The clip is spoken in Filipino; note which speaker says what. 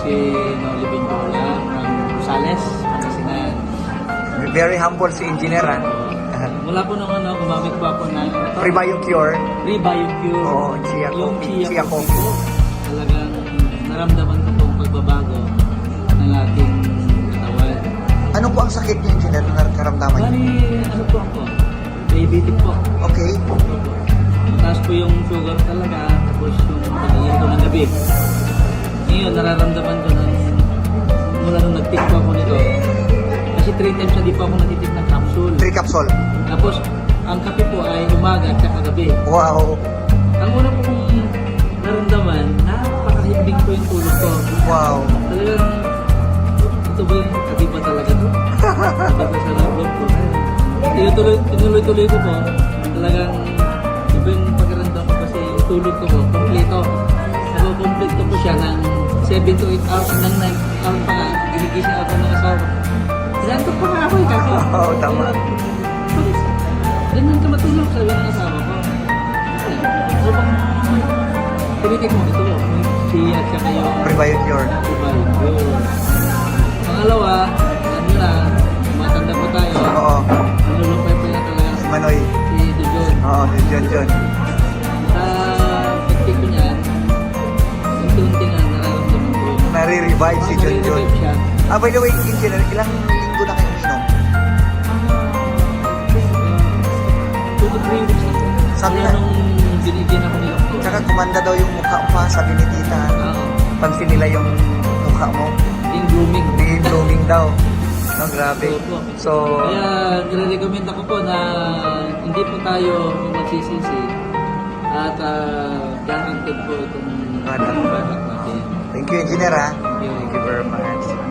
Speaker 1: si Noli Benjola from Rosales, Pangasinan.
Speaker 2: Very humble si engineer, ha?
Speaker 1: Mula po nung gumamit po ako ng
Speaker 2: Pre-BioCure.
Speaker 1: Pre-BioCure.
Speaker 2: Oo, Chia
Speaker 1: Yung
Speaker 2: Coffee.
Speaker 1: Chia
Speaker 2: Chia
Speaker 1: Coffee
Speaker 2: Coffee.
Speaker 1: po, talagang naramdaman ko pong pagbabago ng ating katawan.
Speaker 2: Ano po ang sakit niyo, engineer, na nakaramdaman niyo?
Speaker 1: Bali, ano po ako? Diabetic po.
Speaker 2: Okay.
Speaker 1: Mataas po yung sugar talaga, tapos yung pag-iinit ko ng gabi. Ngayon, nararamdaman ko na mula nung nag-take po ako nito. Kasi 3 times na di po ako natitip ng capsule.
Speaker 2: 3 capsule.
Speaker 1: Tapos, ang kape po ay umaga at saka gabi.
Speaker 2: Wow.
Speaker 1: Ang una po kong naramdaman, napakahimbing po yung tulog ko.
Speaker 2: Wow.
Speaker 1: Talagang, ito ba yung katiba talaga to? Katiba sa loob ko. Tinuloy-tuloy ko po. Talagang, iba yung pagkaramdam ko kasi yung tulog ko po, kompleto. Nag-complete ko po siya ng 7 to 8 hours, ng 9 hours pa nga. Ginigising ako ng asawa. Sinantok pa nga ako eh, kasi.
Speaker 2: Oo, tama.
Speaker 1: Bakit? Ganyan ka matulog, sabi ng asawa ko. So, pag tinitik mo ito, siya at saka yung
Speaker 2: Pre-BioCure.
Speaker 1: pre-BioCure. Pangalawa, ano na, matanda po tayo.
Speaker 2: Oo.
Speaker 1: Nalulupay pa yan talaga
Speaker 2: Si Manoy.
Speaker 1: si Dujon.
Speaker 2: Oo, si John.
Speaker 1: Sa pagtik ko niyan, unti-unti nga nararamdaman ko yun.
Speaker 2: Nare-revive si John.
Speaker 1: Nare-revive siya.
Speaker 2: By the way, engineer, ilang linggo na kayo uminom?
Speaker 1: 2 to 3 weeks na po.
Speaker 2: Sabi
Speaker 1: Kaya
Speaker 2: na-
Speaker 1: nung binigyan ako ni Doktor.
Speaker 2: Tsaka kumanda daw yung mukha mo, sabi ni tita. Pansin nila yung mukha mo.
Speaker 1: Yung grooming.
Speaker 2: Hindi blooming daw. No, grabe.
Speaker 1: Opo.
Speaker 2: So,
Speaker 1: Kaya nire-recommend ako po na hindi po tayo magsisisi at guaranteed po itong
Speaker 2: Product.
Speaker 1: product natin.
Speaker 2: thank you, engineer, ha?
Speaker 1: Thank you.
Speaker 2: Thank you very much.